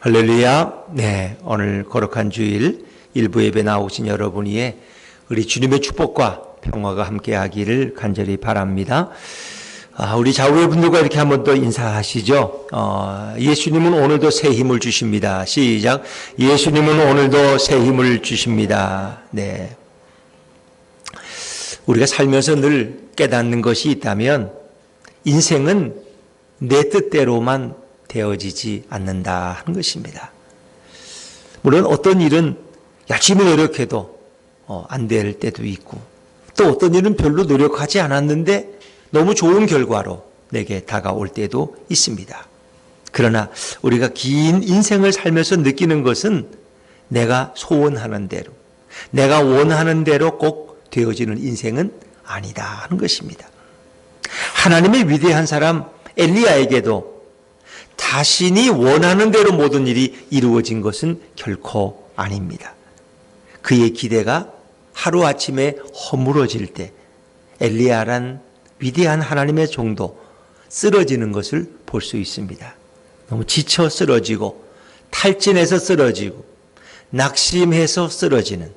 할렐루야. 네, 오늘 거룩한 주일 일부 예배 나오신 여러분 위에 우리 주님의 축복과 평화가 함께하기를 간절히 바랍니다. 우리 좌우의 분들과 이렇게 한번 더 인사하시죠. 예수님은 오늘도 새 힘을 주십니다. 시작. 예수님은 오늘도 새 힘을 주십니다. 네. 우리가 살면서 늘 깨닫는 것이 있다면 인생은 내 뜻대로만 되어지지 않는다 하는 것입니다. 물론 어떤 일은 열심히 노력해도 안 될 때도 있고, 또 어떤 일은 별로 노력하지 않았는데 너무 좋은 결과로 내게 다가올 때도 있습니다. 그러나 우리가 긴 인생을 살면서 느끼는 것은 내가 소원하는 대로, 내가 원하는 대로 꼭 되어지는 인생은 아니다 하는 것입니다. 하나님의 위대한 사람 엘리야에게도 자신이 원하는 대로 모든 일이 이루어진 것은 결코 아닙니다. 그의 기대가 하루아침에 허물어질 때 엘리야란 위대한 하나님의 종도 쓰러지는 것을 볼 수 있습니다. 너무 지쳐 쓰러지고 탈진해서 쓰러지고 낙심해서 쓰러지는,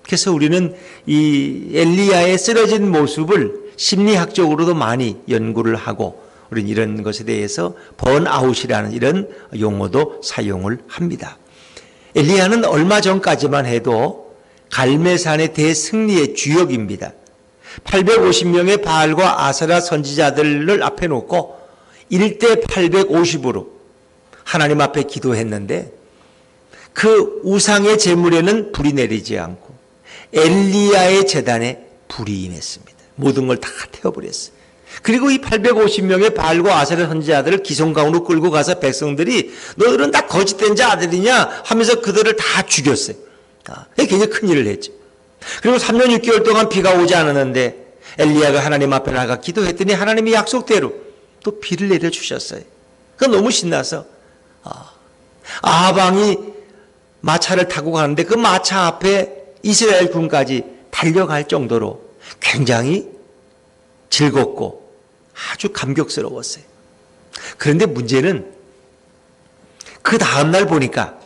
그래서 우리는 이 엘리야의 쓰러진 모습을 심리학적으로도 많이 연구를 하고 우리는 이런 것에 대해서 번아웃이라는 이런 용어도 사용을 합니다. 엘리야는 얼마 전까지만 해도 갈멜산의 대승리의 주역입니다. 850명의 바알과 아세라 선지자들을 앞에 놓고 1대 850으로 하나님 앞에 기도했는데 그 우상의 제물에는 불이 내리지 않고 엘리야의 제단에 불이 임했습니다. 모든 걸 다 태워버렸어요. 그리고 이 850명의 바알과 아세라 선지자들을 기송강으로 끌고 가서 백성들이 너희들은 다 거짓된 자들이냐 하면서 그들을 다 죽였어요. 굉장히 큰일을 했죠. 그리고 3년 6개월 동안 비가 오지 않았는데 엘리야가 하나님 앞에 나가 기도했더니 하나님이 약속대로 또 비를 내려주셨어요. 그 너무 신나서 아합왕이 마차를 타고 가는데 그 마차 앞에 이스라엘 군까지 달려갈 정도로 굉장히 즐겁고 아주 감격스러웠어요. 그런데 문제는 그 다음날 보니까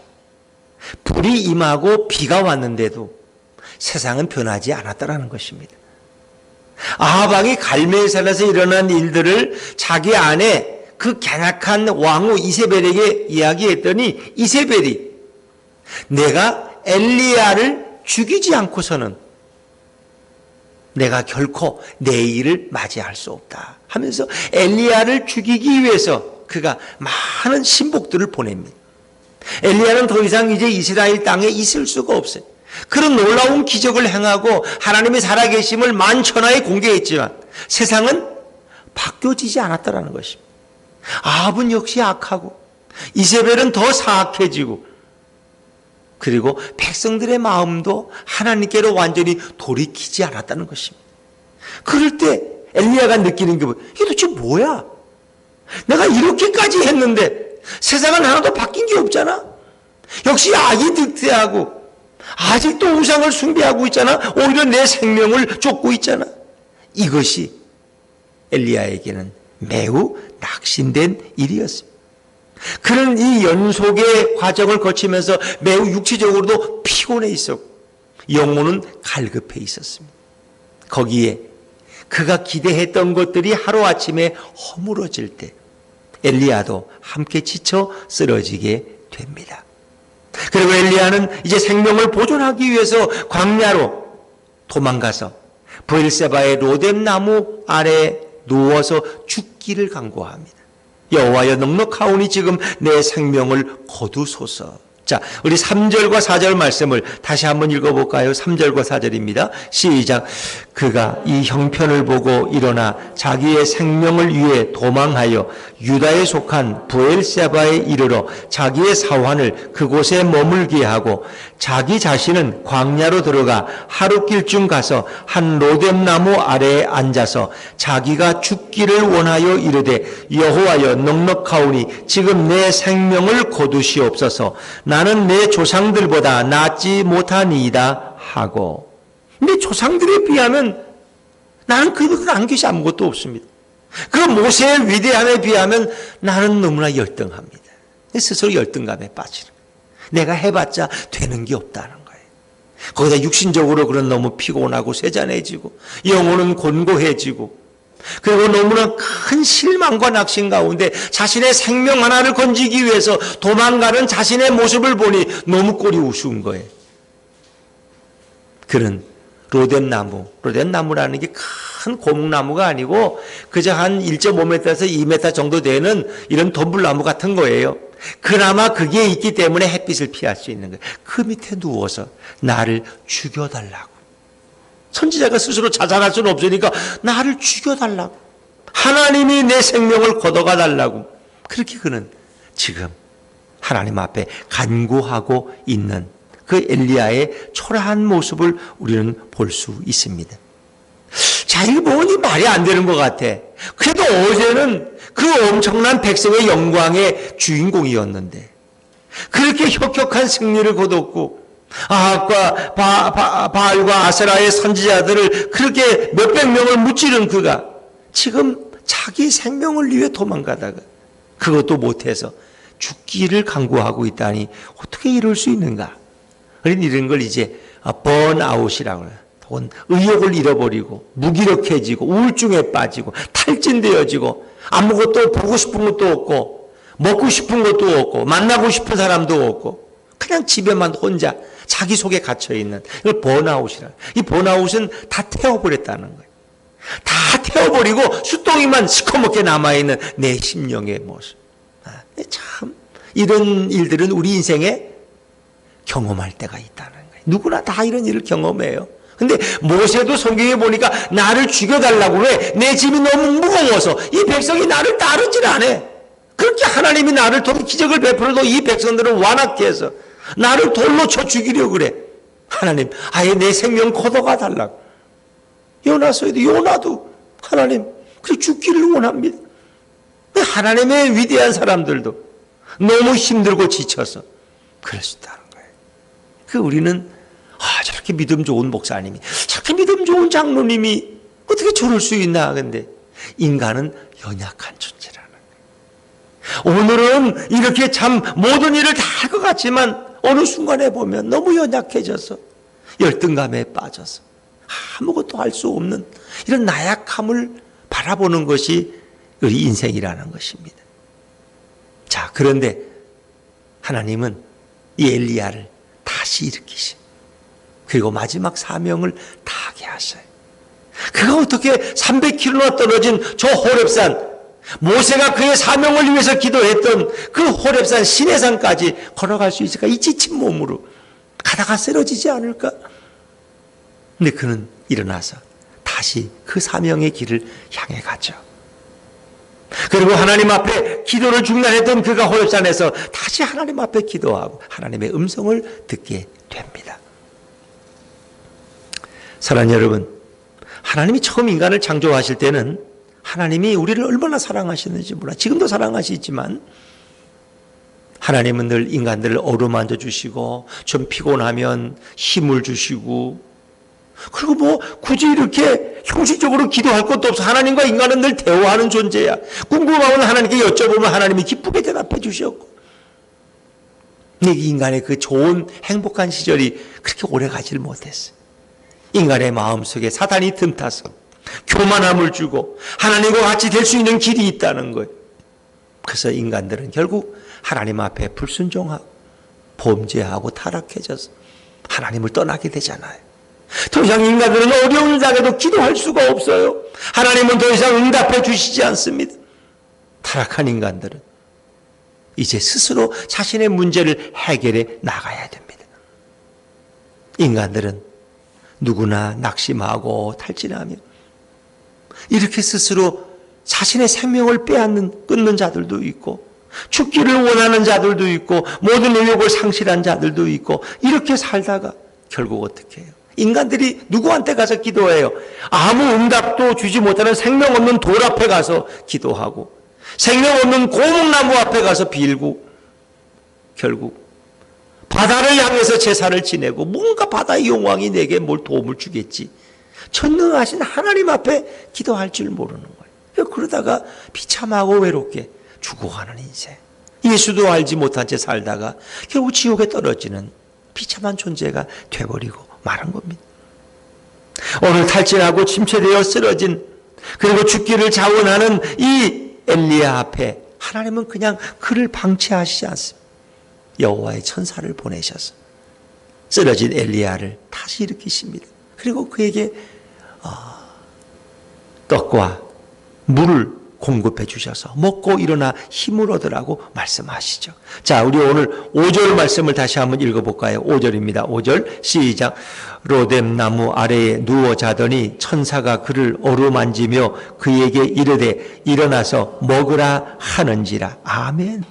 불이 임하고 비가 왔는데도 세상은 변하지 않았다는 것입니다. 아합왕이 갈멜산에서 일어난 일들을 자기 아내 그 간악한 왕후 이세벨에게 이야기했더니 이세벨이 내가 엘리야를 죽이지 않고서는 내가 결코 내 일을 맞이할 수 없다 하면서 엘리야를 죽이기 위해서 그가 많은 신복들을 보냅니다. 엘리야는 더 이상 이제 이스라엘 땅에 있을 수가 없어요. 그런 놀라운 기적을 행하고 하나님의 살아계심을 만천하에 공개했지만 세상은 바뀌어지지 않았다는 것입니다. 아합은 역시 악하고 이세벨은 더 사악해지고, 그리고 백성들의 마음도 하나님께로 완전히 돌이키지 않았다는 것입니다. 그럴 때 엘리야가 느끼는 게 이게 도대체 뭐야? 내가 이렇게까지 했는데 세상은 하나도 바뀐 게 없잖아. 역시 악이 득세하고 아직도 우상을 숭배하고 있잖아. 오히려 내 생명을 쫓고 있잖아. 이것이 엘리야에게는 매우 낙심된 일이었습니다. 그는 이 연속의 과정을 거치면서 매우 육체적으로도 피곤해 있었고 영혼은 갈급해 있었습니다. 거기에 그가 기대했던 것들이 하루아침에 허물어질 때 엘리야도 함께 지쳐 쓰러지게 됩니다. 그리고 엘리야는 이제 생명을 보존하기 위해서 광야로 도망가서 브엘세바의 로뎀나무 아래에 누워서 죽기를 간구합니다. 여호와여 넉넉하오니 지금 내 생명을 거두소서. 자, 우리 3절과 4절 말씀을 다시 한번 읽어볼까요? 3절과 4절입니다. 시작. 그가 이 형편을 보고 일어나 자기의 생명을 위해 도망하여 유다에 속한 브엘세바에 이르러 자기의 사환을 그곳에 머물게 하고 자기 자신은 광야로 들어가 하룻길쯤 가서 한 로뎀나무 아래에 앉아서 자기가 죽기를 원하여 이르되 여호와여 넉넉하오니 지금 내 생명을 거두시옵소서. 나는 내 조상들보다 낫지 못하니이다 하고. 내 조상들에 비하면 나는 그들은 안 것이 아무것도 없습니다. 그 모세의 위대함에 비하면 나는 너무나 열등합니다. 스스로 열등감에 빠지는 거예요. 내가 해봤자 되는 게 없다는 거예요. 거기다 육신적으로 그런 너무 피곤하고 쇠잔해지고 영혼은 곤고해지고 그리고 너무나 큰 실망과 낙심 가운데 자신의 생명 하나를 건지기 위해서 도망가는 자신의 모습을 보니 너무 꼴이 우스운 거예요. 그런 로덴나무라는 게 큰 고목나무가 아니고 그저 한 1.5m에서 2m 정도 되는 이런 덤불나무 같은 거예요. 그나마 그게 있기 때문에 햇빛을 피할 수 있는 거예요. 그 밑에 누워서 나를 죽여달라고. 선지자가 스스로 자살할 수는 없으니까 나를 죽여달라고. 하나님이 내 생명을 걷어가 달라고. 그렇게 그는 지금 하나님 앞에 간구하고 있는 그 엘리야의 초라한 모습을 우리는 볼 수 있습니다. 자, 이거 보니 말이 안 되는 것 같아. 그래도 어제는 그 엄청난 백성의 영광의 주인공이었는데 그렇게 혁혁한 승리를 거뒀고 아합과 바알과 아세라의 선지자들을 그렇게 몇백 명을 무찌른 그가 지금 자기 생명을 위해 도망가다가 그것도 못해서 죽기를 간구하고 있다니 어떻게 이럴 수 있는가? 이런 걸 이제 번아웃이라고 해요. 혹은 의욕을 잃어버리고 무기력해지고 우울증에 빠지고 탈진되어지고 아무것도 보고 싶은 것도 없고 먹고 싶은 것도 없고 만나고 싶은 사람도 없고 그냥 집에만 혼자 자기 속에 갇혀있는 이걸 번아웃이라. 이 번아웃은 다 태워버렸다는 거예요. 다 태워버리고 수동이만 시커멓게 남아있는 내 심령의 모습. 참 이런 일들은 우리 인생에 경험할 때가 있다는 거예요. 누구나 다 이런 일을 경험해요. 근데 모세도 성경에 보니까 나를 죽여달라고 왜? 내 짐이 너무 무거워서 이 백성이 나를 따르질 않아. 그렇게 하나님이 나를 통해 기적을 베풀어도 이 백성들을 완악케 해서 나를 돌로 쳐 죽이려고 그래. 하나님 아예 내 생명 걷어가 달라고. 요나도 하나님 그래 죽기를 원합니다. 하나님의 위대한 사람들도 너무 힘들고 지쳐서 그럴 수 있다는 거예요. 우리는 저렇게 믿음 좋은 목사님이 저렇게 믿음 좋은 장로님이 어떻게 저럴 수 있나. 근데 인간은 연약한 존재라는 거예요. 오늘은 이렇게 참 모든 일을 다 할 것 같지만 어느 순간에 보면 너무 연약해져서 열등감에 빠져서 아무것도 할 수 없는 이런 나약함을 바라보는 것이 우리 인생이라는 것입니다. 자, 그런데 하나님은 이 엘리야를 다시 일으키시 그리고 마지막 사명을 다하게 하셔요. 그가 어떻게 300km나 떨어진 저 호렙산, 모세가 그의 사명을 위해서 기도했던 그 호렙산 시내산까지 걸어갈 수 있을까? 이 지친 몸으로 가다가 쓰러지지 않을까? 근데 그는 일어나서 다시 그 사명의 길을 향해 가죠. 그리고 하나님 앞에 기도를 중단했던 그가 호렙산에서 다시 하나님 앞에 기도하고 하나님의 음성을 듣게 됩니다. 사랑하는 여러분, 하나님이 처음 인간을 창조하실 때는 하나님이 우리를 얼마나 사랑하시는지 몰라. 지금도 사랑하시지만 하나님은 늘 인간들을 어루만져 주시고 좀 피곤하면 힘을 주시고 그리고 뭐 굳이 이렇게 형식적으로 기도할 것도 없어. 하나님과 인간은 늘 대화하는 존재야. 궁금하면 하나님께 여쭤보면 하나님이 기쁘게 대답해 주셨고 근데 인간의 그 좋은 행복한 시절이 그렇게 오래 가지를 못했어요. 인간의 마음속에 사단이 틈타서 교만함을 주고 하나님과 같이 될 수 있는 길이 있다는 거예요. 그래서 인간들은 결국 하나님 앞에 불순종하고 범죄하고 타락해져서 하나님을 떠나게 되잖아요. 더 이상 인간들은 어려운 자에도 기도할 수가 없어요. 하나님은 더 이상 응답해 주시지 않습니다. 타락한 인간들은 이제 스스로 자신의 문제를 해결해 나가야 됩니다. 인간들은 누구나 낙심하고 탈진하며 이렇게 스스로 자신의 생명을 끊는 자들도 있고 죽기를 원하는 자들도 있고 모든 의욕을 상실한 자들도 있고 이렇게 살다가 결국 어떻게 해요? 인간들이 누구한테 가서 기도해요? 아무 응답도 주지 못하는 생명 없는 돌 앞에 가서 기도하고 생명 없는 고목나무 앞에 가서 빌고 결국 바다를 향해서 제사를 지내고 뭔가 바다의 용왕이 내게 뭘 도움을 주겠지. 전능하신 하나님 앞에 기도할 줄 모르는 거예요. 그러다가 비참하고 외롭게 죽어가는 인생. 예수도 알지 못한 채 살다가 결국 지옥에 떨어지는 비참한 존재가 돼버리고 마는 겁니다. 오늘 탈진하고 침체되어 쓰러진, 그리고 죽기를 자원하는 이 엘리야 앞에 하나님은 그냥 그를 방치하시지 않습니다. 여호와의 천사를 보내셔서 쓰러진 엘리야를 다시 일으키십니다. 그리고 그에게 떡과 물을 공급해 주셔서 먹고 일어나 힘을 얻으라고 말씀하시죠. 자, 우리 오늘 5절 말씀을 다시 한번 읽어볼까요? 5절입니다. 5절 시작. 로뎀 나무 아래에 누워 자더니 천사가 그를 어루만지며 그에게 이르되 일어나서 먹으라 하는지라. 아멘.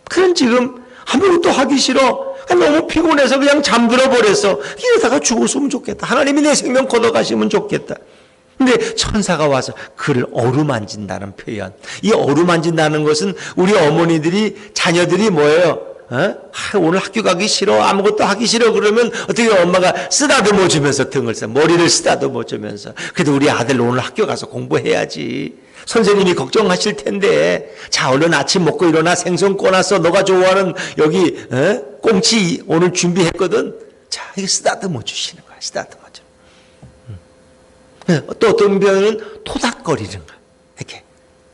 그는 지금 아무것도 하기 싫어. 너무 피곤해서 그냥 잠들어 버렸어. 이러다가 죽었으면 좋겠다. 하나님이 내 생명 걷어가시면 좋겠다. 근데 천사가 와서 그를 어루만진다는 표현. 이 어루만진다는 것은 우리 어머니들이 자녀들이 뭐예요? 오늘 학교 가기 싫어. 아무것도 하기 싫어. 그러면 어떻게 엄마가 쓰다듬어 주면서 등을 써. 머리를 쓰다듬어 주면서. 그래도 우리 아들 오늘 학교 가서 공부해야지. 선생님이 걱정하실 텐데. 자, 얼른 아침 먹고 일어나. 생선 꺼놨어. 너가 좋아하는 여기 꽁치 오늘 준비했거든. 자, 이게 쓰다듬어 주시는 거야. 쓰다듬어 줘. 또 어떤 병은 토닥거리는 거야. 이렇게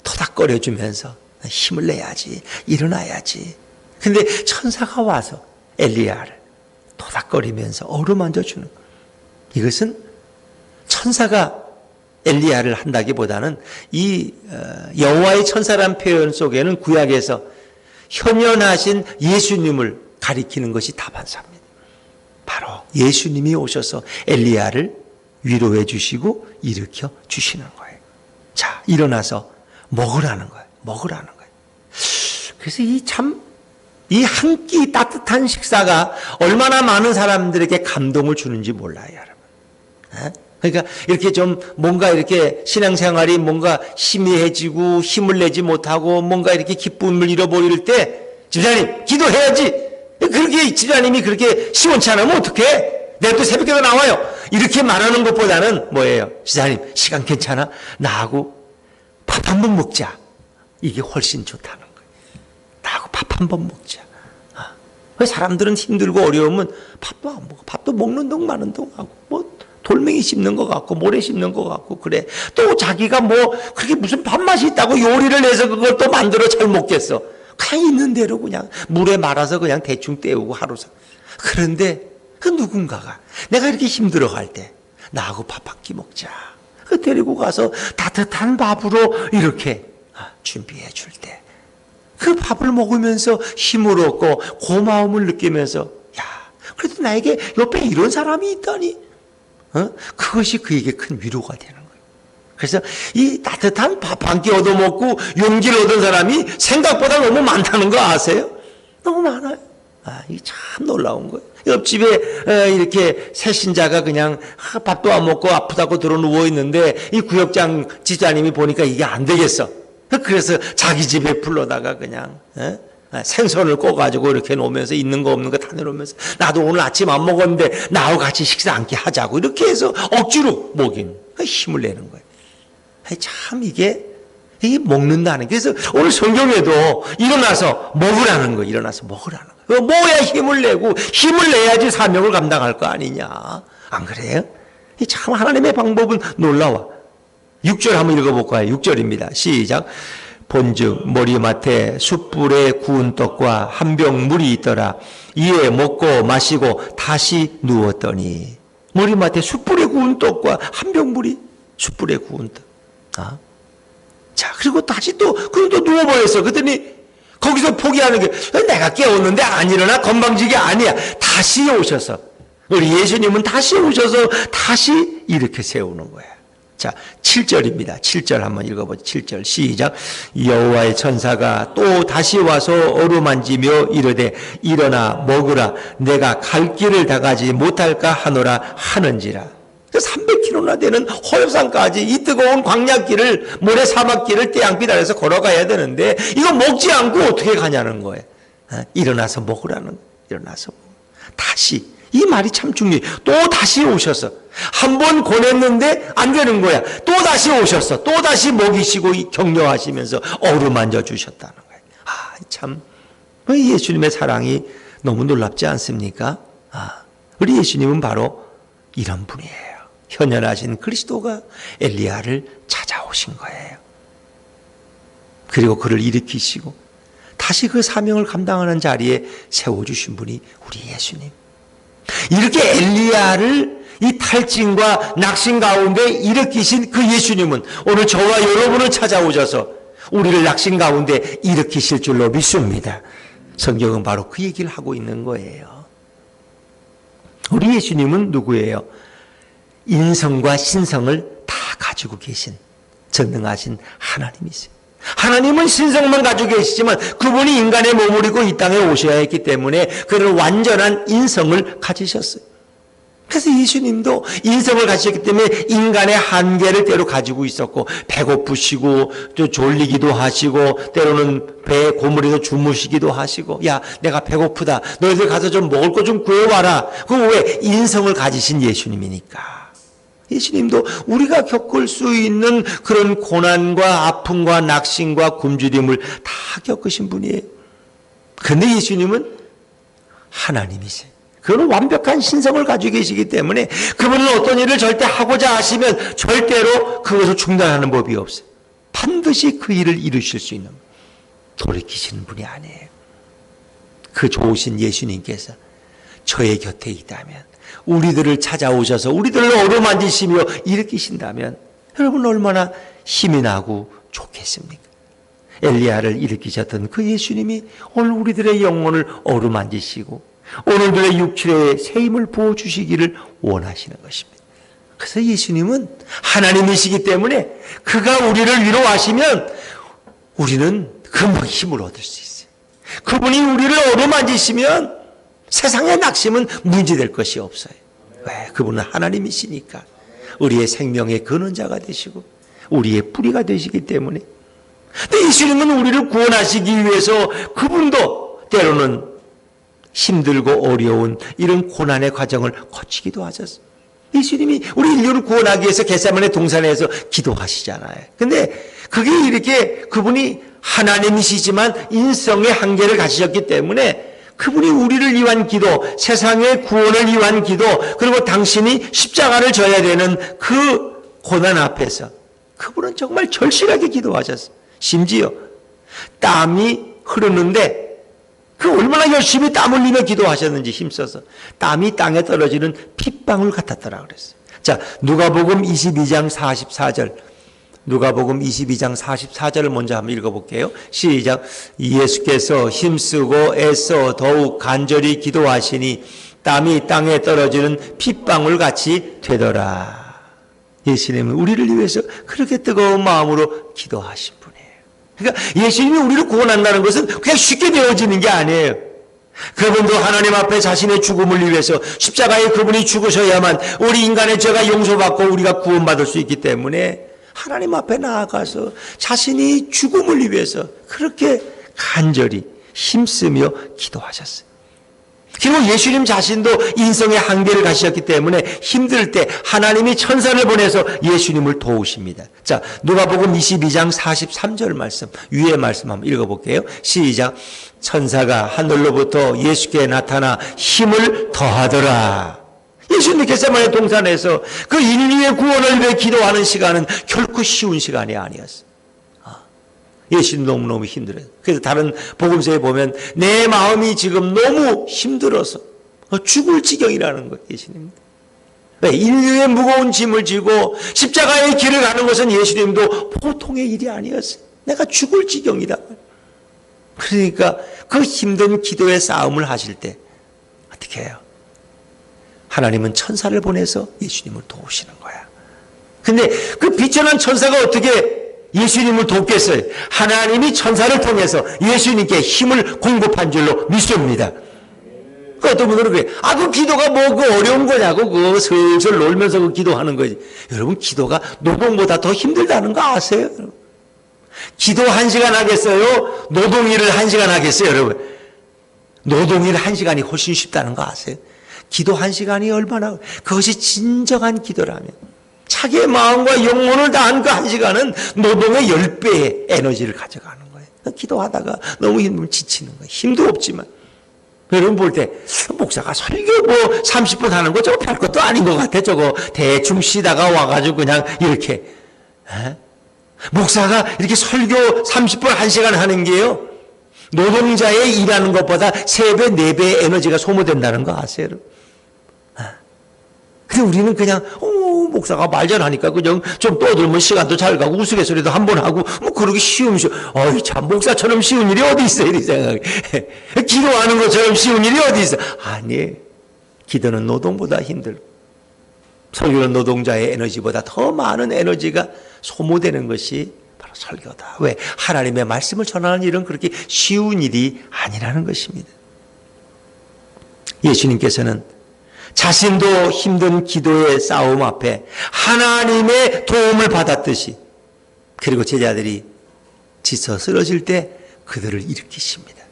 토닥거려 주면서 힘을 내야지. 일어나야지. 근데 천사가 와서 엘리야를 토닥거리면서 어루만져 주는 거야. 이것은 천사가 엘리야를 한다기보다는 이 여호와의 천사란 표현 속에는 구약에서 현현하신 예수님을 가리키는 것이 다반사입니다. 바로 예수님이 오셔서 엘리야를 위로해 주시고 일으켜 주시는 거예요. 자, 일어나서 먹으라는 거예요. 먹으라는 거예요. 그래서 이 한 끼 따뜻한 식사가 얼마나 많은 사람들에게 감동을 주는지 몰라요, 여러분. 그러니까 이렇게 좀 뭔가 이렇게 신앙생활이 뭔가 희미해지고 힘을 내지 못하고 뭔가 이렇게 기쁨을 잃어버릴 때 집사님 기도해야지. 그렇게 집사님이 그렇게 시원치 않으면 어떡해? 내가 또 새벽에 나와요. 이렇게 말하는 것보다는 뭐예요? 집사님 시간 괜찮아? 나하고 밥 한 번 먹자. 이게 훨씬 좋다는 거예요. 나하고 밥 한 번 먹자. 사람들은 힘들고 어려우면 밥도 안 먹어. 밥도 먹는 동 마는 동 하고 뭐 돌멩이 씹는 것 같고 모래 씹는 것 같고 그래. 또 자기가 뭐 그렇게 무슨 밥맛이 있다고 요리를 해서 그걸 또 만들어 잘 먹겠어. 그냥 있는 대로 그냥 물에 말아서 그냥 대충 때우고 하루 살. 그런데 그 누군가가 내가 이렇게 힘들어할 때 나하고 밥 한 끼 먹자. 그 데리고 가서 따뜻한 밥으로 이렇게 준비해 줄 때 그 밥을 먹으면서 힘을 얻고 고마움을 느끼면서 야, 그래도 나에게 옆에 이런 사람이 있다니. 그것이 그에게 큰 위로가 되는 거예요. 그래서 이 따뜻한 밥 한 끼 얻어먹고 용기를 얻은 사람이 생각보다 너무 많다는 거 아세요? 너무 많아요. 이게 참 놀라운 거예요. 옆집에 이렇게 새신자가 그냥 밥도 안 먹고 아프다고 들어 누워 있는데 이 구역장 지자님이 보니까 이게 안 되겠어. 그래서 자기 집에 불러다가 그냥 생선을 꺼가지고 이렇게 놓으면서 있는 거 없는 거 다 내놓으면서 나도 오늘 아침 안 먹었는데 나하고 같이 식사 함께 하자고 이렇게 해서 억지로 먹인 힘을 내는 거예요. 참 이게 먹는다는 게. 그래서 오늘 성경에도 일어나서 먹으라는 거예요. 일어나서 먹으라는 거예요. 뭐야 힘을 내고 힘을 내야지 사명을 감당할 거 아니냐. 안 그래요? 참 하나님의 방법은 놀라워. 6절 한번 읽어볼까요? 6절입니다. 시작. 본즉 머리맡에 숯불에 구운 떡과 한 병 물이 있더라. 이에 먹고 마시고 다시 누웠더니 머리맡에 숯불에 구운 떡과 한 병 물이 숯불에 구운 떡. 자, 그리고 다시 그럼 또 누워버렸어. 그랬더니 거기서 포기하는 게 내가 깨웠는데 안 일어나 건방지게 아니야. 다시 오셔서 우리 예수님은 다시 오셔서 다시 이렇게 세우는 거야. 자, 7절입니다. 7절 한번 읽어보죠. 7절 시작. 여호와의 천사가 또 다시 와서 어루만지며 이르되 일어나 먹으라. 내가 갈 길을 다 가지 못할까 하노라 하는지라. 300km나 되는 호엽산까지 이 뜨거운 광야길을 모래 사막길을 태양빛 아래서 걸어가야 되는데 이거 먹지 않고 어떻게 가냐는 거예요. 일어나서 먹으라는 거예요. 일어나서 다시. 이 말이 참 중요해요. 또 다시 오셔서 한 번 권했는데 안 되는 거야. 또 다시 오셔서 또 다시 먹이시고 격려하시면서 어루만져 주셨다는 거예요. 참 예수님의 사랑이 너무 놀랍지 않습니까? 우리 예수님은 바로 이런 분이에요. 현현하신 그리스도가 엘리야를 찾아오신 거예요. 그리고 그를 일으키시고 다시 그 사명을 감당하는 자리에 세워주신 분이 우리 예수님. 이렇게 엘리야를 이 탈진과 낙심 가운데 일으키신 그 예수님은 오늘 저와 여러분을 찾아오셔서 우리를 낙심 가운데 일으키실 줄로 믿습니다. 성경은 바로 그 얘기를 하고 있는 거예요. 우리 예수님은 누구예요? 인성과 신성을 다 가지고 계신 전능하신 하나님이세요. 하나님은 신성만 가지고 계시지만 그분이 인간의 몸을 입고 이 땅에 오셔야 했기 때문에 그런 완전한 인성을 가지셨어요. 그래서 예수님도 인성을 가지셨기 때문에 인간의 한계를 때로 가지고 있었고 배고프시고 또 졸리기도 하시고 때로는 배에 고물에서 주무시기도 하시고 야 내가 배고프다 너희들 가서 좀 먹을 거 좀 구해와라. 그거 왜? 인성을 가지신 예수님이니까. 예수님도 우리가 겪을 수 있는 그런 고난과 아픔과 낙심과 굶주림을 다 겪으신 분이에요. 그런데 예수님은 하나님이세요. 그분은 완벽한 신성을 가지고 계시기 때문에 그분은 어떤 일을 절대 하고자 하시면 절대로 그것을 중단하는 법이 없어요. 반드시 그 일을 이루실 수 있는 돌이키시는 분이 아니에요. 그 좋으신 예수님께서 저의 곁에 있다면 우리들을 찾아오셔서 우리들을 어루만지시며 일으키신다면 여러분 얼마나 힘이 나고 좋겠습니까? 엘리야를 일으키셨던 그 예수님이 오늘 우리들의 영혼을 어루만지시고 오늘들의 육체에 새 힘을 부어주시기를 원하시는 것입니다. 그래서 예수님은 하나님이시기 때문에 그가 우리를 위로하시면 우리는 금방 힘을 얻을 수 있어요. 그분이 우리를 어루만지시면 세상의 낙심은 문제될 것이 없어요. 왜? 그분은 하나님이시니까 우리의 생명의 근원자가 되시고 우리의 뿌리가 되시기 때문에. 근데 예수님은 우리를 구원하시기 위해서 그분도 때로는 힘들고 어려운 이런 고난의 과정을 거치기도 하셨어요. 예수님이 우리 인류를 구원하기 위해서 겟세마네 동산에서 기도하시잖아요. 근데 그게 이렇게 그분이 하나님이시지만 인성의 한계를 가지셨기 때문에 그분이 우리를 위한 기도, 세상의 구원을 위한 기도, 그리고 당신이 십자가를 져야 되는 그 고난 앞에서 그분은 정말 절실하게 기도하셨어요. 심지어 땀이 흐르는데 그 얼마나 열심히 땀 흘리며 기도하셨는지 힘써서 땀이 땅에 떨어지는 핏방울 같았더라 그랬어요. 자, 누가복음 22장 44절. 누가복음 22장 44절을 먼저 한번 읽어볼게요. 시작. 예수께서 힘쓰고 애써 더욱 간절히 기도하시니 땀이 땅에 떨어지는 핏방울 같이 되더라. 예수님은 우리를 위해서 그렇게 뜨거운 마음으로 기도하신 분이에요. 그러니까 예수님이 우리를 구원한다는 것은 그냥 쉽게 되어지는 게 아니에요. 그분도 하나님 앞에 자신의 죽음을 위해서 십자가에 그분이 죽으셔야만 우리 인간의 죄가 용서받고 우리가 구원받을 수 있기 때문에 하나님 앞에 나아가서 자신이 죽음을 위해서 그렇게 간절히 힘쓰며 기도하셨어요. 그리고 예수님 자신도 인성의 한계를 가셨기 때문에 힘들 때 하나님이 천사를 보내서 예수님을 도우십니다. 자, 누가복음 22장 43절 말씀, 위의 말씀 한번 읽어볼게요. 시작. 천사가 하늘로부터 예수께 나타나 힘을 더하더라. 예수님 겟세마네 동산에서 그 인류의 구원을 위해 기도하는 시간은 결코 쉬운 시간이 아니었어요. 예수님 너무너무 힘들어요. 그래서 다른 복음서에 보면 내 마음이 지금 너무 힘들어서 죽을 지경이라는 거예요. 예수님. 왜? 인류의 무거운 짐을 지고 십자가의 길을 가는 것은 예수님도 보통의 일이 아니었어요. 내가 죽을 지경이다. 그러니까 그 힘든 기도의 싸움을 하실 때 어떻게 해요? 하나님은 천사를 보내서 예수님을 도우시는 거야. 근데 그 비천한 천사가 어떻게 예수님을 돕겠어요? 하나님이 천사를 통해서 예수님께 힘을 공급한 줄로 믿습니다. 그 어떤 분들은 그래. 그 기도가 뭐 그 어려운 거냐고. 그거 슬슬 놀면서 그 기도하는 거지. 여러분, 기도가 노동보다 더 힘들다는 거 아세요? 기도 1시간 하겠어요? 노동일을 1시간 하겠어요, 여러분? 노동일 1시간이 훨씬 쉽다는 거 아세요? 기도 1시간이 얼마나, 그것이 진정한 기도라면 자기의 마음과 영혼을 다한 그 1시간은 노동의 10배의 에너지를 가져가는 거예요. 기도하다가 너무 힘들면 지치는 거예요. 힘도 없지만. 여러분 볼 때 목사가 설교 뭐 30분 하는 거 저거 별 것도 아닌 것 같아. 저거 대충 쉬다가 와가지고 그냥 이렇게. 목사가 이렇게 설교 30분 1시간 하는 게요. 노동자의 일하는 것보다 3배, 4배의 에너지가 소모된다는 거 아세요? 근데 우리는 그냥 목사가 말 잘하니까 그냥 좀 떠들면 시간도 잘 가고 우스갯소리도 한 번 하고 뭐 그러기 쉬움 참 목사처럼 쉬운 일이 어디 있어요? 이렇게 생각해. 기도하는 것처럼 쉬운 일이 어디 있어? 아니, 기도는 노동보다 힘들고 설교는 노동자의 에너지보다 더 많은 에너지가 소모되는 것이 바로 설교다. 왜? 하나님의 말씀을 전하는 일은 그렇게 쉬운 일이 아니라는 것입니다. 예수님께서는 자신도 힘든 기도의 싸움 앞에 하나님의 도움을 받았듯이, 그리고 제자들이 지쳐 쓰러질 때 그들을 일으키십니다.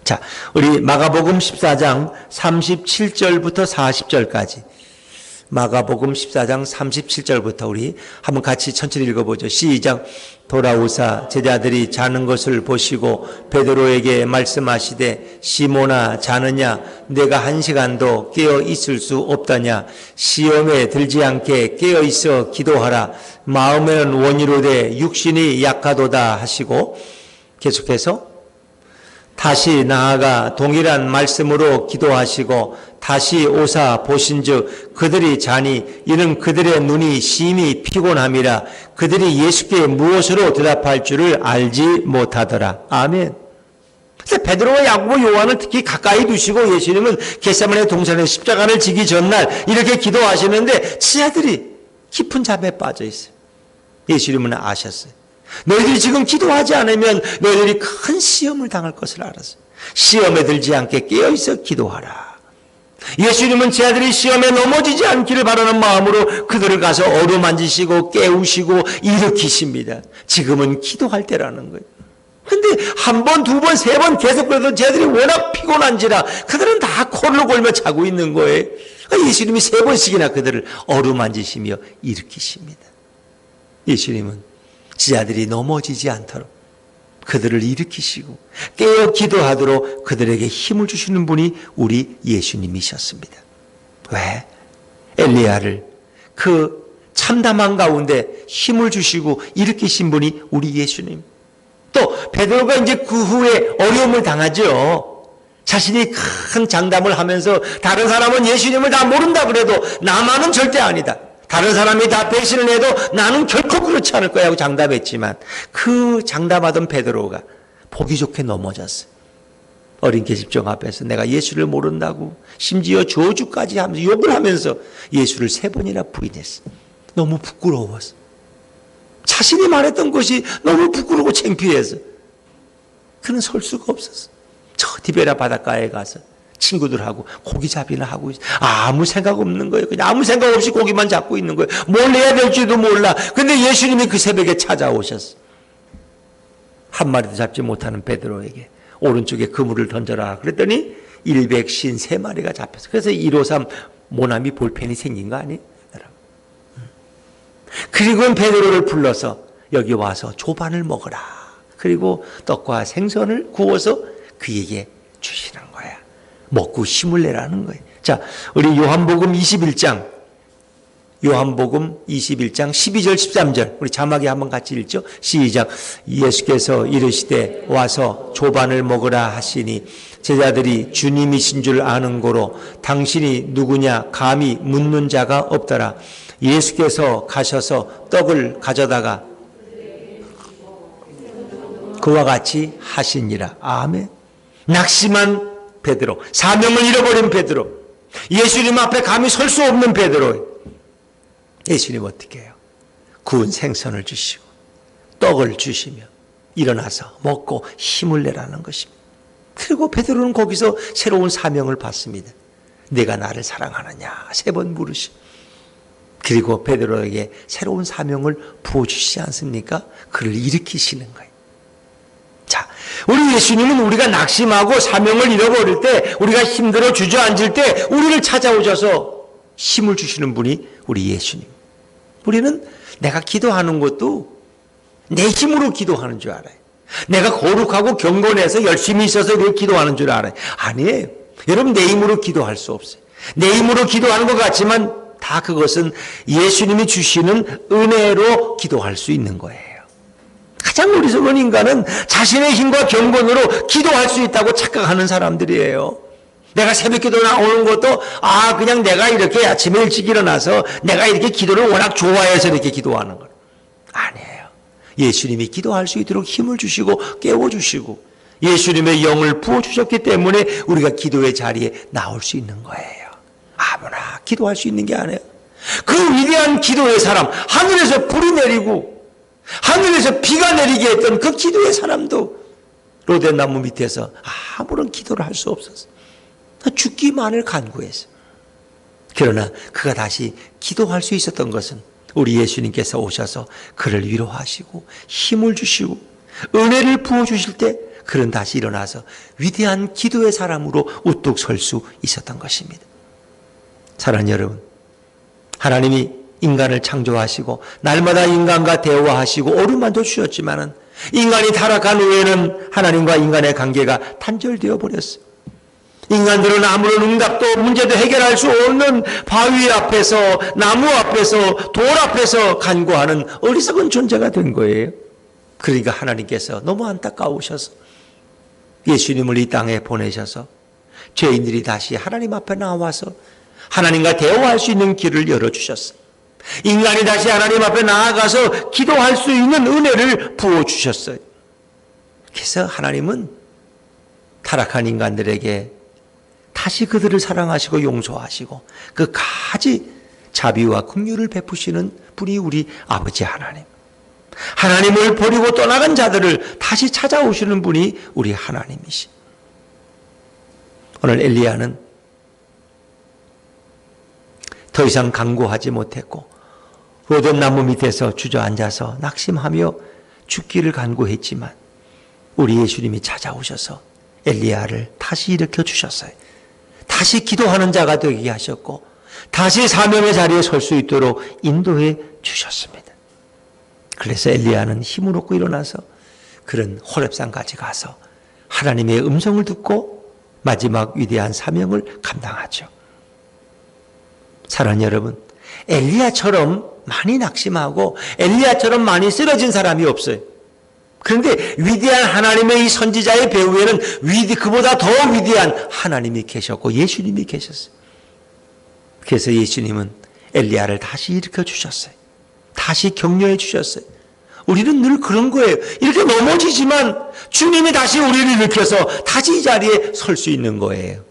자, 우리 마가복음 14장 37절부터 40절까지, 마가복음 14장 37절부터 우리 한번 같이 천천히 읽어보죠. 시작. 돌아오사 제자들이 자는 것을 보시고 베드로에게 말씀하시되 시몬아 자느냐 내가 1시간도 깨어 있을 수 없다냐 시험에 들지 않게 깨어 있어 기도하라 마음에는 원이로되 육신이 약하도다 하시고 계속해서 다시 나아가 동일한 말씀으로 기도하시고 다시 오사 보신즉 그들이 자니 이는 그들의 눈이 심히 피곤함이라 그들이 예수께 무엇으로 대답할 줄을 알지 못하더라. 아멘. 그래서 베드로와 야고보 요한을 특히 가까이 두시고 예수님은 겟세마네 동산에 십자가를 지기 전날 이렇게 기도하시는데 지하들이 깊은 잠에 빠져 있어요. 예수님은 아셨어요. 너희들이 지금 기도하지 않으면 너희들이 큰 시험을 당할 것을 알았어요. 시험에 들지 않게 깨어있어 기도하라. 예수님은 제 아들이 시험에 넘어지지 않기를 바라는 마음으로 그들을 가서 어루만지시고 깨우시고 일으키십니다. 지금은 기도할 때라는 거예요. 근데 한 번, 두 번, 세 번 계속 그래도 제 아들이 워낙 피곤한지라 그들은 다 코를 골며 자고 있는 거예요. 예수님이 3번씩이나 그들을 어루만지시며 일으키십니다. 예수님은 지자들이 넘어지지 않도록 그들을 일으키시고 깨어 기도하도록 그들에게 힘을 주시는 분이 우리 예수님이셨습니다. 왜? 엘리야를 그 참담한 가운데 힘을 주시고 일으키신 분이 우리 예수님. 또 베드로가 이제 그 후에 어려움을 당하죠. 자신이 큰 장담을 하면서 다른 사람은 예수님을 다 모른다 그래도 나만은 절대 아니다. 다른 사람이 다 배신을 해도 나는 결코 그렇지 않을 거야 하고 장담했지만 그 장담하던 베드로가 보기 좋게 넘어졌어요. 어린 계집종 앞에서 내가 예수를 모른다고 심지어 저주까지 하면서 욕을 하면서 예수를 3번이나 부인했어. 너무 부끄러웠어. 자신이 말했던 것이 너무 부끄러워 창피해서 그는 설 수가 없었어. 저 디베라 바닷가에 가서 친구들하고 고기잡이나 하고 있어. 아무 생각 없는 거예요. 그냥 아무 생각 없이 고기만 잡고 있는 거예요. 뭘 해야 될지도 몰라. 근데 예수님이 그 새벽에 찾아오셨어. 한 마리도 잡지 못하는 베드로에게 오른쪽에 그물을 던져라. 그랬더니 153마리가 잡혔어. 그래서 153 모나미 볼펜이 생긴 거 아니에요? 그리고 베드로를 불러서 여기 와서 조반을 먹어라. 그리고 떡과 생선을 구워서 그에게 주시는 거야. 먹고 힘을 내라는 거예요. 자, 우리 요한복음 21장 12장 12절 13절 우리 자막에 한번 같이 읽죠. 시작. 예수께서 이르시되 와서 조반을 먹으라 하시니 제자들이 주님이신 줄 아는 고로 당신이 누구냐 감히 묻는 자가 없더라. 예수께서 가셔서 떡을 가져다가 그와 같이 하시니라. 아멘. 낙심한 베드로, 사명을 잃어버린 베드로, 예수님 앞에 감히 설 수 없는 베드로. 예수님 어떻게 해요? 구운 생선을 주시고 떡을 주시며 일어나서 먹고 힘을 내라는 것입니다. 그리고 베드로는 거기서 새로운 사명을 받습니다. 내가 나를 사랑하느냐 3번 물으시고 그리고 베드로에게 새로운 사명을 부어주시지 않습니까? 그를 일으키시는 거예요. 자, 우리 예수님은 우리가 낙심하고 사명을 잃어버릴 때, 우리가 힘들어 주저앉을 때 우리를 찾아오셔서 힘을 주시는 분이 우리 예수님. 우리는 내가 기도하는 것도 내 힘으로 기도하는 줄 알아요. 내가 거룩하고 경건해서 열심히 있어서 이렇게 기도하는 줄 알아요. 아니에요. 여러분, 내 힘으로 기도할 수 없어요. 내 힘으로 기도하는 것 같지만 다 그것은 예수님이 주시는 은혜로 기도할 수 있는 거예요. 가장 어리석은 인간은 자신의 힘과 경건으로 기도할 수 있다고 착각하는 사람들이에요. 내가 새벽 기도 나오는 것도 그냥 내가 이렇게 아침에 일찍 일어나서 내가 이렇게 기도를 워낙 좋아해서 이렇게 기도하는 거예요. 아니에요. 예수님이 기도할 수 있도록 힘을 주시고 깨워주시고 예수님의 영을 부어주셨기 때문에 우리가 기도의 자리에 나올 수 있는 거예요. 아무나 기도할 수 있는 게 아니에요. 그 위대한 기도의 사람, 하늘에서 불이 내리고 하늘에서 비가 내리게 했던 그 기도의 사람도 로뎀나무 밑에서 아무런 기도를 할 수 없었어요. 죽기만을 간구했어요. 그러나 그가 다시 기도할 수 있었던 것은 우리 예수님께서 오셔서 그를 위로하시고 힘을 주시고 은혜를 부어주실 때 그는 다시 일어나서 위대한 기도의 사람으로 우뚝 설 수 있었던 것입니다. 사랑하는 여러분, 하나님이 인간을 창조하시고 날마다 인간과 대화하시고 오름만도 주셨지만은 인간이 타락한 후에는 하나님과 인간의 관계가 단절되어 버렸어요. 인간들은 아무런 응답도 문제도 해결할 수 없는 바위 앞에서 나무 앞에서 돌 앞에서 간구하는 어리석은 존재가 된 거예요. 그러니까 하나님께서 너무 안타까우셔서 예수님을 이 땅에 보내셔서 죄인들이 다시 하나님 앞에 나와서 하나님과 대화할 수 있는 길을 열어주셨어요. 인간이 다시 하나님 앞에 나아가서 기도할 수 있는 은혜를 부어주셨어요. 그래서 하나님은 타락한 인간들에게 다시 그들을 사랑하시고 용서하시고 그 가지 자비와 긍휼을 베푸시는 분이 우리 아버지 하나님. 하나님을 버리고 떠나간 자들을 다시 찾아오시는 분이 우리 하나님이시. 오늘 엘리야는 더 이상 간구하지 못했고 로뎀나무 밑에서 주저앉아서 낙심하며 죽기를 간구했지만 우리 예수님이 찾아오셔서 엘리야를 다시 일으켜 주셨어요. 다시 기도하는 자가 되게 하셨고 다시 사명의 자리에 설 수 있도록 인도해 주셨습니다. 그래서 엘리야는 힘을 얻고 일어나서 그런 호렙산까지 가서 하나님의 음성을 듣고 마지막 위대한 사명을 감당하죠. 사랑하는 여러분, 엘리야처럼 많이 낙심하고 엘리야처럼 많이 쓰러진 사람이 없어요. 그런데 위대한 하나님의 이 선지자의 배후에는 그보다 더 위대한 하나님이 계셨고 예수님이 계셨어요. 그래서 예수님은 엘리야를 다시 일으켜 주셨어요. 다시 격려해 주셨어요. 우리는 늘 그런 거예요. 이렇게 넘어지지만 주님이 다시 우리를 일으켜서 다시 이 자리에 설 수 있는 거예요.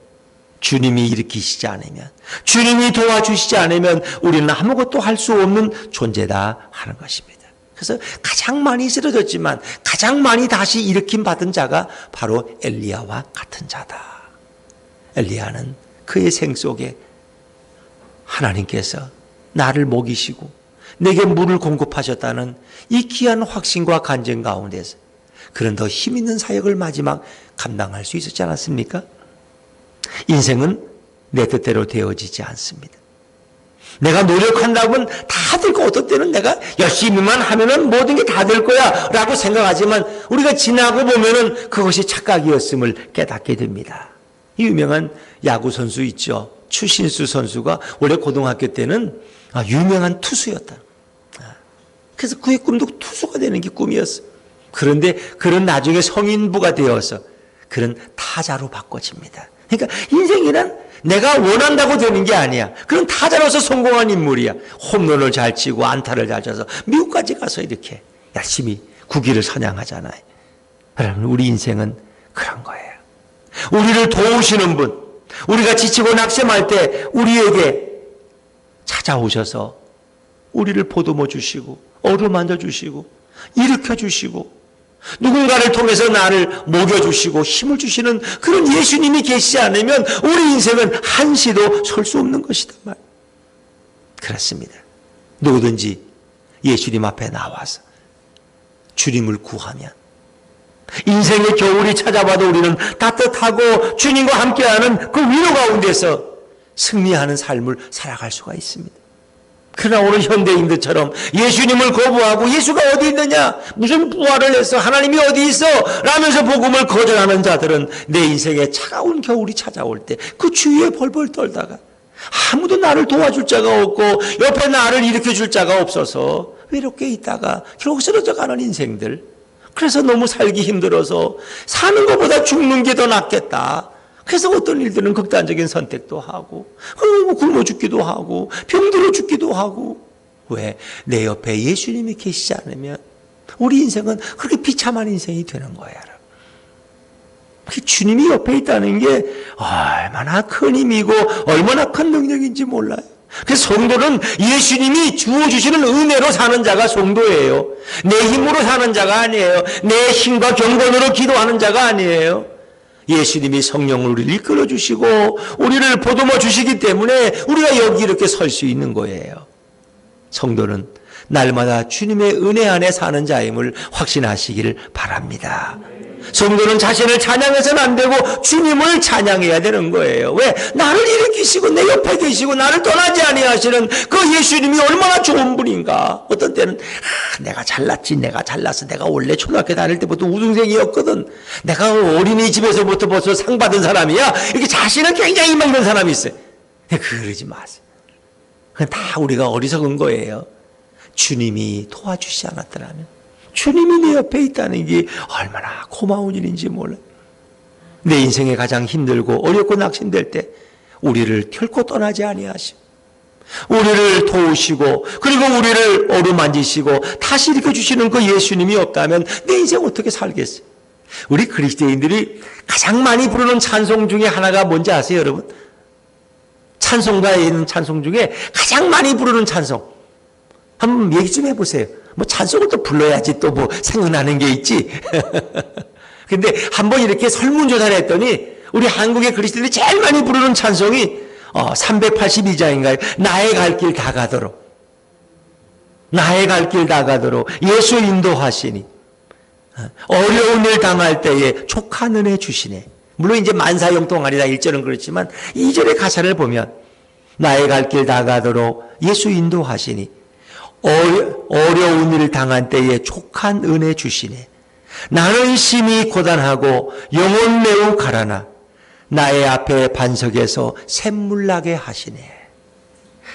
주님이 일으키시지 않으면, 주님이 도와주시지 않으면 우리는 아무것도 할 수 없는 존재다 하는 것입니다. 그래서 가장 많이 쓰러졌지만 가장 많이 다시 일으킴 받은 자가 바로 엘리야와 같은 자다. 엘리야는 그의 생 속에 하나님께서 나를 먹이시고 내게 물을 공급하셨다는 이 귀한 확신과 간증 가운데서 그런 더 힘있는 사역을 마지막 감당할 수 있었지 않았습니까? 인생은 내 뜻대로 되어지지 않습니다. 내가 노력한다면 다 될 거, 어떤 때는 내가 열심히만 하면은 모든 게 다 될 거야 라고 생각하지만 우리가 지나고 보면은 그것이 착각이었음을 깨닫게 됩니다. 이 유명한 야구 선수 있죠. 추신수 선수가 원래 고등학교 때는 유명한 투수였다. 그래서 그의 꿈도 투수가 되는 게 꿈이었어. 그런데 그런 나중에 성인부가 되어서 그런 타자로 바꿔집니다. 그러니까 인생이란 내가 원한다고 되는 게 아니야. 그런 타자로서 성공한 인물이야. 홈런을 잘 치고 안타를 잘 쳐서 미국까지 가서 이렇게 열심히 국위를 선양하잖아요. 여러분, 우리 인생은 그런 거예요. 우리를 도우시는 분, 우리가 지치고 낙심할 때 우리에게 찾아오셔서 우리를 보듬어 주시고 어루만져 주시고 일으켜 주시고 누군가를 통해서 나를 먹여주시고 힘을 주시는 그런 예수님이 계시지 않으면 우리 인생은 한시도 설 수 없는 것이다 말. 그렇습니다. 누구든지 예수님 앞에 나와서 주님을 구하면 인생의 겨울이 찾아와도 우리는 따뜻하고 주님과 함께하는 그 위로 가운데서 승리하는 삶을 살아갈 수가 있습니다. 그러나 오늘 현대인들처럼 예수님을 거부하고 예수가 어디 있느냐, 무슨 부활을 했어, 하나님이 어디 있어 라면서 복음을 거절하는 자들은 내 인생에 차가운 겨울이 찾아올 때 그 주위에 벌벌 떨다가 아무도 나를 도와줄 자가 없고 옆에 나를 일으켜줄 자가 없어서 외롭게 있다가 결국 쓰러져 가는 인생들, 그래서 너무 살기 힘들어서 사는 것보다 죽는 게 더 낫겠다. 그래서 어떤 일들은 극단적인 선택도 하고 굶어 죽기도 하고 병들어 죽기도 하고. 왜? 내 옆에 예수님이 계시지 않으면 우리 인생은 그렇게 비참한 인생이 되는 거야. 주님이 옆에 있다는 게 얼마나 큰 힘이고 얼마나 큰 능력인지 몰라요. 그래서 성도는 예수님이 주어주시는 은혜로 사는 자가 성도예요. 내 힘으로 사는 자가 아니에요. 내 힘과 경건으로 기도하는 자가 아니에요. 예수님이 성령을 우리를 이끌어 주시고 우리를 보듬어 주시기 때문에 우리가 여기 이렇게 설 수 있는 거예요. 성도는 날마다 주님의 은혜 안에 사는 자임을 확신하시기를 바랍니다. 성도는 자신을 찬양해서는 안 되고 주님을 찬양해야 되는 거예요. 왜? 나를 일으키시고 내 옆에 계시고 나를 떠나지 아니하시는 그 예수님이 얼마나 좋은 분인가. 어떤 때는 내가 잘났지, 내가 잘났어, 내가 원래 초등학교 다닐 때부터 우등생이었거든, 내가 어린이집에서부터 벌써 상 받은 사람이야, 이렇게 자신을 굉장히 먹는 사람이 있어요. 그러지 마세요. 그건 다 우리가 어리석은 거예요. 주님이 도와주시지 않았더라면, 주님이 내 옆에 있다는 게 얼마나 고마운 일인지 몰라요. 내 인생에 가장 힘들고 어렵고 낙심될 때 우리를 결코 떠나지 아니하시고 우리를 도우시고 그리고 우리를 어루만지시고 다시 일으켜주시는 그 예수님이 없다면 내 인생 어떻게 살겠어요? 우리 그리스도인들이 가장 많이 부르는 찬송 중에 하나가 뭔지 아세요, 여러분? 찬송가에 있는 찬송 중에 가장 많이 부르는 찬송 한번 얘기 좀 해보세요. 뭐 찬송을 또 불러야지 또 뭐 생각나는 게 있지. 근데 한번 이렇게 설문조사를 했더니 우리 한국의 그리스도인들이 제일 많이 부르는 찬송이 382장인가요? 나의 갈 길 다 가도록. 나의 갈 길 다 가도록 예수 인도하시니 어려운 일 당할 때에 족한 은혜 주시네. 물론 이제 만사형통하리라 1절은 그렇지만 2절의 가사를 보면 나의 갈 길 다 가도록 예수 인도하시니 어려운 일을 당한 때에 족한 은혜 주시네. 나는 심히 고단하고 영혼 매우 가라나 나의 앞에 반석에서 샘물 나게 하시네.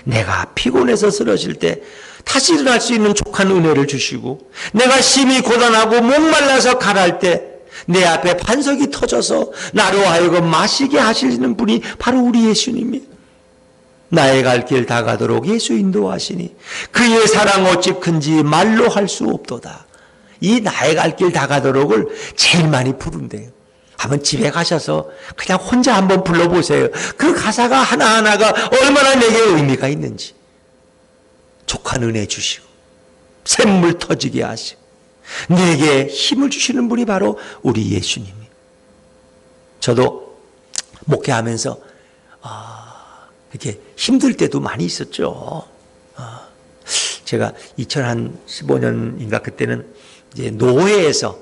내가 피곤해서 쓰러질 때 다시 일어날 수 있는 족한 은혜를 주시고, 내가 심히 고단하고 목말라서 가랄 때 내 앞에 반석이 터져서 나로 하여금 마시게 하시는 분이 바로 우리 예수님이에요. 나의 갈 길 다 가도록 예수 인도하시니 그의 사랑 어찌 큰지 말로 할 수 없도다. 이 나의 갈 길 다 가도록을 제일 많이 부른대요. 한번 집에 가셔서 그냥 혼자 한번 불러보세요. 그 가사가 하나하나가 얼마나 내게 의미가 있는지. 족한 은혜 주시고 샘물 터지게 하시고 내게 힘을 주시는 분이 바로 우리 예수님이에요. 저도 목회하면서 이렇게 힘들 때도 많이 있었죠. 제가 2015년인가 그때는 이제 노회에서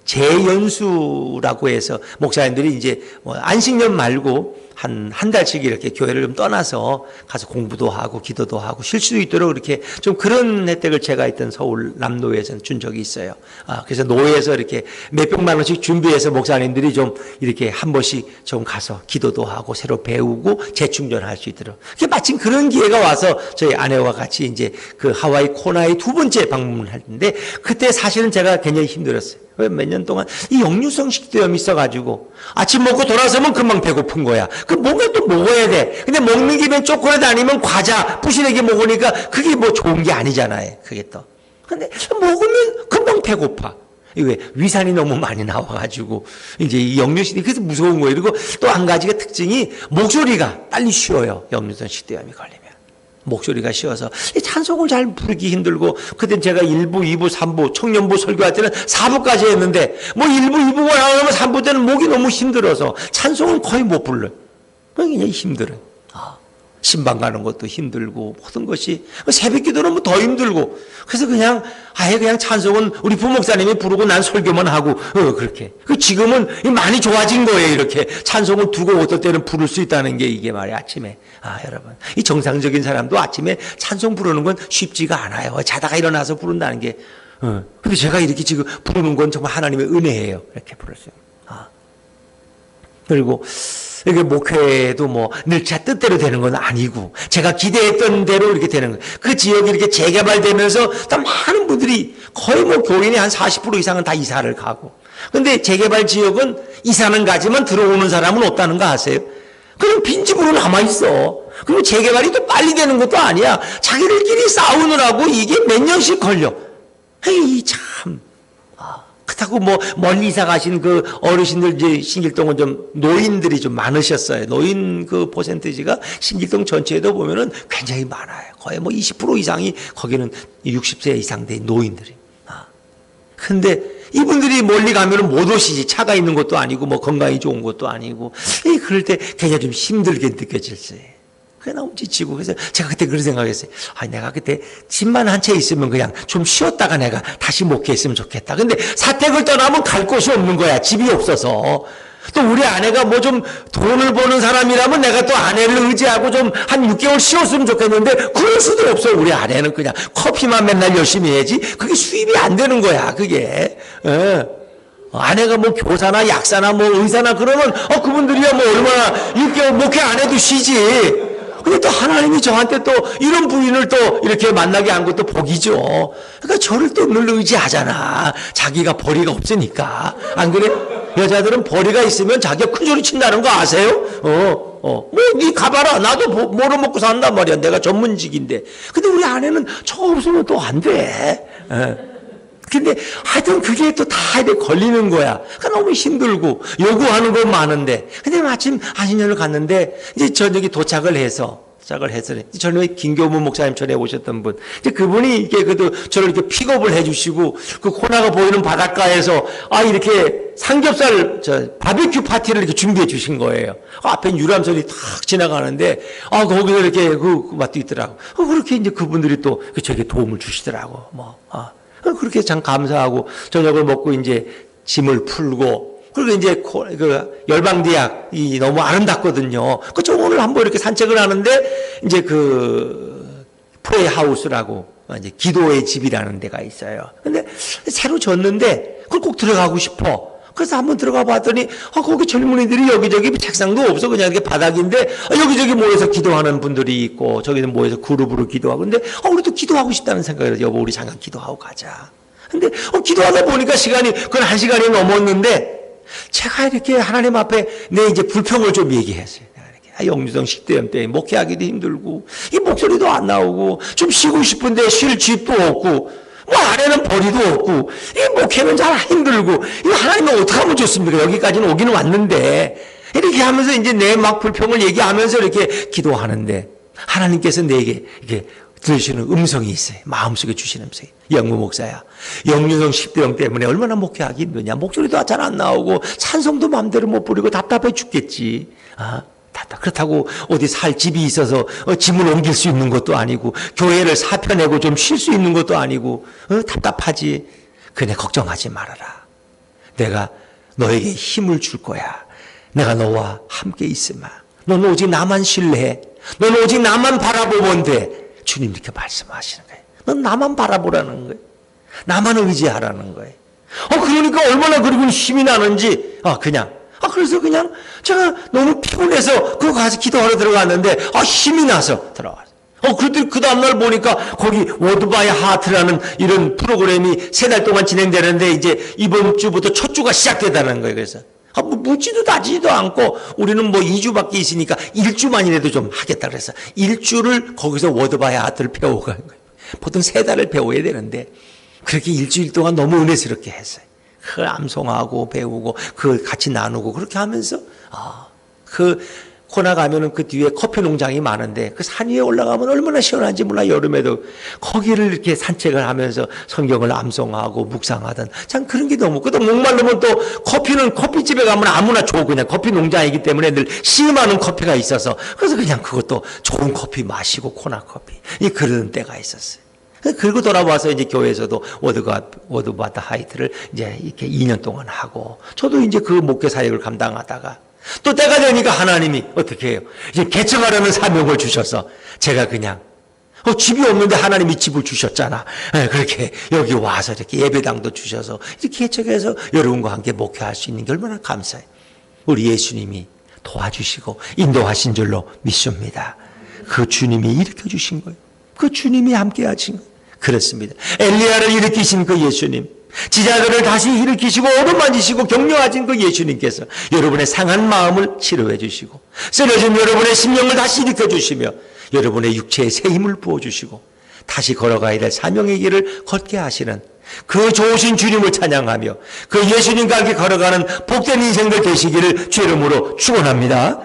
재연수라고 해서 목사님들이 이제 안식년 말고 한 달씩 이렇게 교회를 좀 떠나서 가서 공부도 하고 기도도 하고 쉴 수도 있도록 이렇게 좀 그런 혜택을 제가 있던 서울 남노회에서는 준 적이 있어요. 그래서 노회에서 이렇게 몇백만 원씩 준비해서 목사님들이 좀 이렇게 한 번씩 좀 가서 기도도 하고 새로 배우고 재충전할 수 있도록. 마침 그런 기회가 와서 저희 아내와 같이 이제 그 하와이 코나이 두 번째 방문을 했는데 그때 사실은 제가 굉장히 힘들었어요. 몇 년 동안 이 역류성 식도염이 있어가지고 아침 먹고 돌아서면 금방 배고픈 거야. 그 뭔가 또 먹어야 돼. 근데 먹는 김에 초콜릿 아니면 과자 부실하게 먹으니까 그게 뭐 좋은 게 아니잖아요. 그게 또. 근데 먹으면 금방 배고파. 왜? 위산이 너무 많이 나와가지고 이제 이 역류식이 그래서 무서운 거예요. 그리고 또 한 가지가 특징이 목소리가 빨리 쉬어요. 역류성 식도염이 걸리면. 목소리가 쉬어서 찬송을 잘 부르기 힘들고, 그때 제가 1부, 2부, 3부, 청년부 설교할 때는 4부까지 했는데, 뭐 1부, 2부가 나오면 3부 때는 목이 너무 힘들어서 찬송을 거의 못 불러요. 굉장히 힘들어요. 신방 가는 것도 힘들고 모든 것이 새벽 기도는 뭐 더 힘들고 그래서 그냥 아예 그냥 찬송은 우리 부목사님이 부르고 난 설교만 하고 그렇게 지금은 많이 좋아진 거예요. 이렇게 찬송을 두고 어떨 때는 부를 수 있다는 게 이게 말이에요. 아침에 여러분 이 정상적인 사람도 아침에 찬송 부르는 건 쉽지가 않아요. 자다가 일어나서 부른다는 게 근데 제가 이렇게 지금 부르는 건 정말 하나님의 은혜예요. 이렇게 부르세요. 그리고 이게 목회도 뭐 늘 제 뜻대로 되는 건 아니고 제가 기대했던 대로 이렇게 되는 거예요. 그 지역이 이렇게 재개발되면서 또 많은 분들이 거의 뭐 교인의 한 40% 이상은 다 이사를 가고. 근데 재개발 지역은 이사는 가지만 들어오는 사람은 없다는 거 아세요? 그럼 빈집으로 남아있어. 그리고 재개발이 또 빨리 되는 것도 아니야. 자기들끼리 싸우느라고 이게 몇 년씩 걸려. 에이, 참. 그렇다고 뭐 멀리 이사 가신 그 어르신들 이제 신길동은 좀 노인들이 좀 많으셨어요. 노인 그 퍼센티지가 신길동 전체에도 보면은 굉장히 많아요. 거의 뭐 20% 이상이 거기는 60세 이상 된 노인들이. 근데 이분들이 멀리 가면은 못 오시지. 차가 있는 것도 아니고 뭐 건강이 좋은 것도 아니고. 그럴 때 굉장히 좀 힘들게 느껴질지. 그게 너무 지치고. 그래서 제가 그때 그런 생각했어요. 내가 그때 집만 한 채 있으면 그냥 좀 쉬었다가 내가 다시 목회했으면 좋겠다. 근데 사택을 떠나면 갈 곳이 없는 거야. 집이 없어서. 또 우리 아내가 뭐 좀 돈을 버는 사람이라면 내가 또 아내를 의지하고 좀 한 6개월 쉬었으면 좋겠는데 그럴 수도 없어. 우리 아내는 그냥 커피만 맨날 열심히 해야지. 그게 수입이 안 되는 거야. 그게. 아내가 뭐 교사나 약사나 뭐 의사나 그러면 그분들이야 뭐 얼마나 6개월 목회 안 해도 쉬지. 근데 또 하나님이 저한테 또 이런 부인을 또 이렇게 만나게 한 것도 복이죠. 그러니까 저를 또 늘 의지하잖아. 자기가 벌이가 없으니까. 안 그래? 여자들은 벌이가 있으면 자기가 큰 소리 친다는 거 아세요? 뭐, 니 가봐라. 나도 뭐로 먹고 산단 말이야. 내가 전문직인데. 근데 우리 아내는 저거 없으면 또 안 돼. 근데 하여튼 그게 또 다 걸리는 거야. 그러니까 너무 힘들고 요구하는 건 많은데. 근데 마침 안신년을 갔는데 이제 저녁에 도착을 해서 전에 김교문 목사님 전에 오셨던 분. 이제 그분이 이렇게 저를 이렇게 픽업을 해주시고 그 코나가 보이는 바닷가에서 이렇게 삼겹살 바비큐 파티를 이렇게 준비해 주신 거예요. 앞에 유람선이 탁 지나가는데 거기서 이렇게 그 맛도 있더라고. 그렇게 이제 그분들이 또 저에게 도움을 주시더라고. 그렇게 참 감사하고 저녁을 먹고 이제 짐을 풀고 그리고 이제 그 열방대학이 너무 아름답거든요. 그저 오늘 한번 이렇게 산책을 하는데 이제 그 프레이 하우스라고 이제 기도의 집이라는 데가 있어요. 근데 새로 졌는데 그걸 꼭 들어가고 싶어. 그래서 한번 들어가 봤더니 거기 젊은이들이 여기저기 책상도 없어. 그냥 이렇게 바닥인데 여기저기 모여서 기도하는 분들이 있고 저기는 모여서 그룹으로 기도하고. 근데 우리도 기도하고 싶다는 생각이 들어요. 여보 우리 잠깐 기도하고 가자. 근데 기도하다 보니까 시간이 그건 1시간이 넘었는데 제가 이렇게 하나님 앞에 내 이제 불평을 좀 얘기했어요. 영유성 식대염 때문에 목회하기도 힘들고 이 목소리도 안 나오고 좀 쉬고 싶은데 쉴 집도 없고 뭐 아내는 벌이도 없고 이 목회는 잘 힘들고 이거 하나님은 어떻게 하면 좋습니까? 여기까지는 오기는 왔는데 이렇게 하면서 이제 내 막 불평을 얘기하면서 이렇게 기도하는데 하나님께서 내게 이렇게 들으시는 음성이 있어요. 마음속에 주시는 음성이. 영무 목사야. 영유성 식대염 때문에 얼마나 목회하기 힘드냐. 목소리도 잘 안 나오고 찬송도 마음대로 못 부리고 답답해 죽겠지. 그렇다고 어디 살 집이 있어서 짐을 옮길 수 있는 것도 아니고 교회를 사표내고 좀 쉴 수 있는 것도 아니고 답답하지. 그래 걱정하지 말아라. 내가 너에게 힘을 줄 거야. 내가 너와 함께 있으마. 너는 오직 나만 신뢰해. 너는 오직 나만 바라보면 돼. 주님 이렇게 말씀하시는 거예요. 넌 나만 바라보라는 거예요. 나만 의지하라는 거예요. 그러니까 얼마나 그리고 힘이 나는지 그래서 그냥 제가 너무 피곤해서 그거 가서 기도하러 들어갔는데 힘이 나서 들어갔어요. 그때 그 다음날 보니까 거기 워드 바이 하트라는 이런 프로그램이 3달 동안 진행되는데 이제 이번 주부터 첫 주가 시작되다는 거예요. 그래서 뭐 묻지도 따지지도 않고 우리는 뭐 2주밖에 있으니까 1주만이라도 좀 하겠다 그래서 1주를 거기서 워드 바이 하트를 배워가는 거예요. 보통 3달을 배워야 되는데 그렇게 일주일 동안 너무 은혜스럽게 했어요. 그 암송하고 배우고 그 같이 나누고 그렇게 하면서 그 코나 가면은 그 뒤에 커피 농장이 많은데 그 산 위에 올라가면 얼마나 시원한지 몰라. 여름에도 거기를 이렇게 산책을 하면서 성경을 암송하고 묵상하던 참 그런 게 너무. 또 목마르면 또 커피는 커피집에 가면 아무나 줘. 그냥 커피 농장이기 때문에 늘 시음하는 커피가 있어서 그래서 그냥 그것도 좋은 커피 마시고 코나 커피 이 그런 때가 있었어요. 그리고 돌아와서 이제 교회에서도 워드바드 하이트를 이제 이렇게 2년 동안 하고 저도 이제 그 목회 사역을 감당하다가 또 때가 되니까 하나님이 어떻게 해요? 이제 개척하려는 사명을 주셔서 제가 그냥 집이 없는데 하나님이 집을 주셨잖아. 그렇게 여기 와서 이렇게 예배당도 주셔서 이렇게 개척해서 여러분과 함께 목회할 수 있는 게 얼마나 감사해요. 우리 예수님이 도와주시고 인도하신 줄로 믿습니다. 그 주님이 일으켜 주신 거예요. 그 주님이 함께 하신 거예요. 그렇습니다. 엘리야를 일으키신 그 예수님, 지자들을 다시 일으키시고 어루만지시고 격려하신 그 예수님께서 여러분의 상한 마음을 치료해 주시고 쓰러진 여러분의 심령을 다시 일으켜 주시며 여러분의 육체에 새 힘을 부어주시고 다시 걸어가야 될 사명의 길을 걷게 하시는 그 좋으신 주님을 찬양하며 그 예수님과 함께 걸어가는 복된 인생들 되시기를 주의 이름으로 축원합니다.